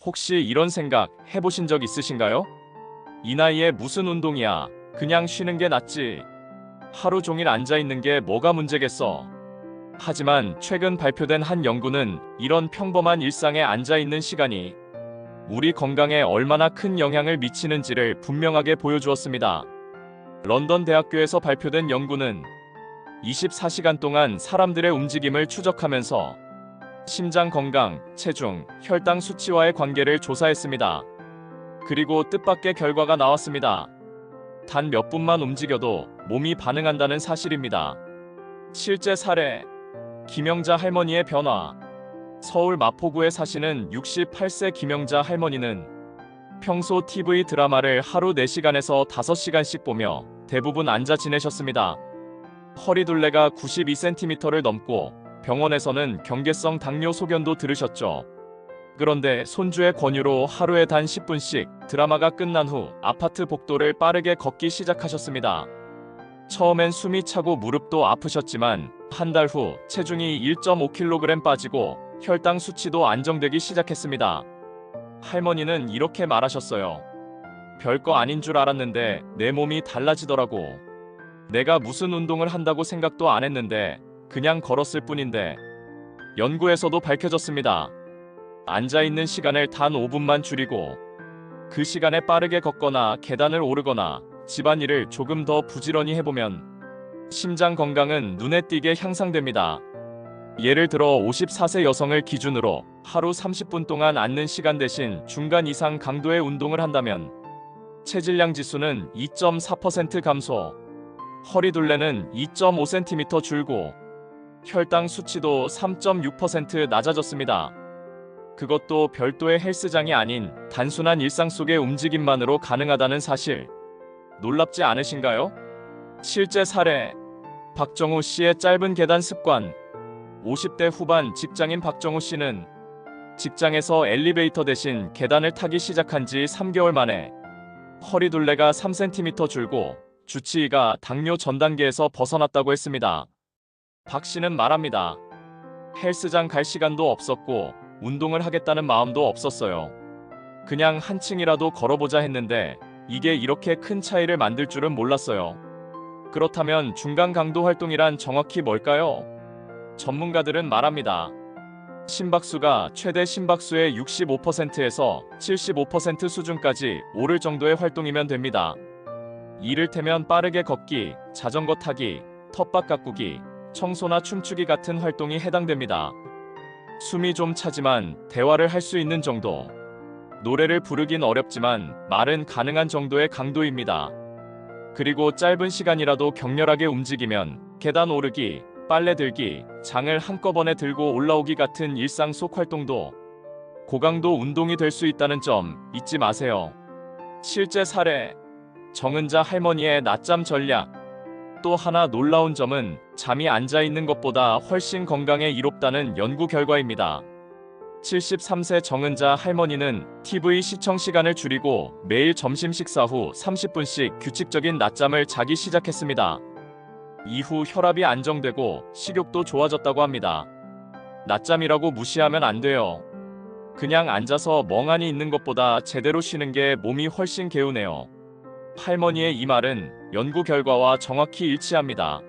혹시 이런 생각 해보신 적 있으신가요? 이 나이에 무슨 운동이야? 그냥 쉬는 게 낫지. 하루 종일 앉아 있는 게 뭐가 문제겠어? 하지만 최근 발표된 한 연구는 이런 평범한 일상에 앉아 있는 시간이 우리 건강에 얼마나 큰 영향을 미치는지를 분명하게 보여주었습니다. 런던 대학교에서 발표된 연구는 24시간 동안 사람들의 움직임을 추적하면서 심장 건강, 체중, 혈당 수치와의 관계를 조사했습니다. 그리고 뜻밖의 결과가 나왔습니다. 단 몇 분만 움직여도 몸이 반응한다는 사실입니다. 실제 사례, 김영자 할머니의 변화. 서울 마포구에 사시는 68세 김영자 할머니는 평소 TV 드라마를 하루 4시간에서 5시간씩 보며 대부분 앉아 지내셨습니다. 허리둘레가 92cm를 넘고 병원에서는 경계성 당뇨 소견도 들으셨죠. 그런데 손주의 권유로 하루에 단 10분씩 드라마가 끝난 후 아파트 복도를 빠르게 걷기 시작하셨습니다. 처음엔 숨이 차고 무릎도 아프셨지만 한 달 후 체중이 1.5kg 빠지고 혈당 수치도 안정되기 시작했습니다. 할머니는 이렇게 말하셨어요. 별거 아닌 줄 알았는데 내 몸이 달라지더라고. 내가 무슨 운동을 한다고 생각도 안 했는데 그냥 걸었을 뿐인데. 연구에서도 밝혀졌습니다. 앉아있는 시간을 단 5분만 줄이고 그 시간에 빠르게 걷거나 계단을 오르거나 집안일을 조금 더 부지런히 해보면 심장 건강은 눈에 띄게 향상됩니다. 예를 들어 54세 여성을 기준으로 하루 30분 동안 앉는 시간 대신 중간 이상 강도의 운동을 한다면 체질량 지수는 2.4% 감소, 허리둘레는 2.5cm 줄고 혈당 수치도 3.6% 낮아졌습니다. 그것도 별도의 헬스장이 아닌 단순한 일상 속의 움직임만으로 가능하다는 사실, 놀랍지 않으신가요? 실제 사례, 박정우 씨의 짧은 계단 습관. 50대 후반 직장인 박정우 씨는 직장에서 엘리베이터 대신 계단을 타기 시작한 지 3개월 만에 허리둘레가 3cm 줄고 주치의가 당뇨 전 단계에서 벗어났다고 했습니다. 박 씨는 말합니다. 헬스장 갈 시간도 없었고 운동을 하겠다는 마음도 없었어요. 그냥 한층이라도 걸어보자 했는데 이게 이렇게 큰 차이를 만들 줄은 몰랐어요. 그렇다면 중간 강도 활동이란 정확히 뭘까요? 전문가들은 말합니다. 심박수가 최대 심박수의 65%에서 75% 수준까지 오를 정도의 활동이면 됩니다. 이를테면 빠르게 걷기, 자전거 타기, 텃밭 가꾸기, 청소나 춤추기 같은 활동이 해당됩니다. 숨이 좀 차지만 대화를 할 수 있는 정도. 노래를 부르긴 어렵지만 말은 가능한 정도의 강도입니다. 그리고 짧은 시간이라도 격렬하게 움직이면 계단 오르기, 빨래 들기, 장을 한꺼번에 들고 올라오기 같은 일상 속 활동도 고강도 운동이 될 수 있다는 점 잊지 마세요. 실제 사례, 정은자 할머니의 낮잠 전략. 또 하나 놀라운 점은 잠이 앉아있는 것보다 훨씬 건강에 이롭다는 연구 결과입니다. 73세 정은자 할머니는 TV 시청 시간을 줄이고 매일 점심 식사 후 30분씩 규칙적인 낮잠을 자기 시작했습니다. 이후 혈압이 안정되고 식욕도 좋아졌다고 합니다. 낮잠이라고 무시하면 안 돼요. 그냥 앉아서 멍하니 있는 것보다 제대로 쉬는 게 몸이 훨씬 개운해요. 할머니의 이 말은 연구 결과와 정확히 일치합니다.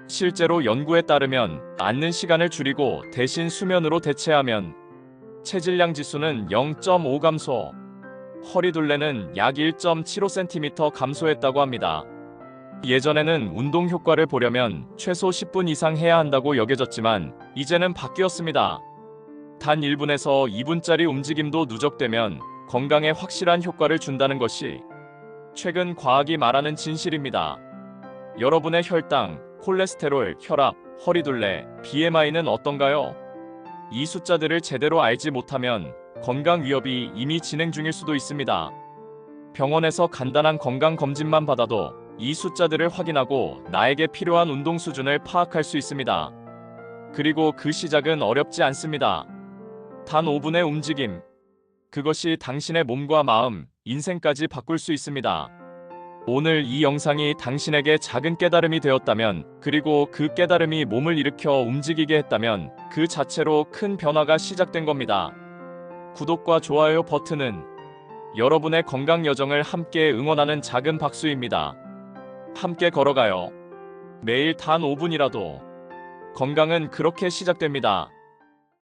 실제로 연구에 따르면 앉는 시간을 줄이고 대신 수면으로 대체하면 체질량 지수는 0.5 감소, 허리둘레는 약 1.75cm 감소했다고 합니다. 예전에는 운동 효과를 보려면 최소 10분 이상 해야 한다고 여겨졌지만 이제는 바뀌었습니다. 단 1분에서 2분짜리 움직임도 누적되면 건강에 확실한 효과를 준다는 것이 최근 과학이 말하는 진실입니다. 여러분의 혈당, 콜레스테롤, 혈압, 허리둘레, BMI는 어떤가요? 이 숫자들을 제대로 알지 못하면 건강 위협이 이미 진행 중일 수도 있습니다. 병원에서 간단한 건강 검진만 받아도 이 숫자들을 확인하고 나에게 필요한 운동 수준을 파악할 수 있습니다. 그리고 그 시작은 어렵지 않습니다. 단 5분의 움직임. 그것이 당신의 몸과 마음, 인생까지 바꿀 수 있습니다. 오늘 이 영상이 당신에게 작은 깨달음이 되었다면, 그리고 그 깨달음이 몸을 일으켜 움직이게 했다면 그 자체로 큰 변화가 시작된 겁니다. 구독과 좋아요 버튼은 여러분의 건강 여정을 함께 응원하는 작은 박수입니다. 함께 걸어가요. 매일 단 5분이라도 건강은 그렇게 시작됩니다.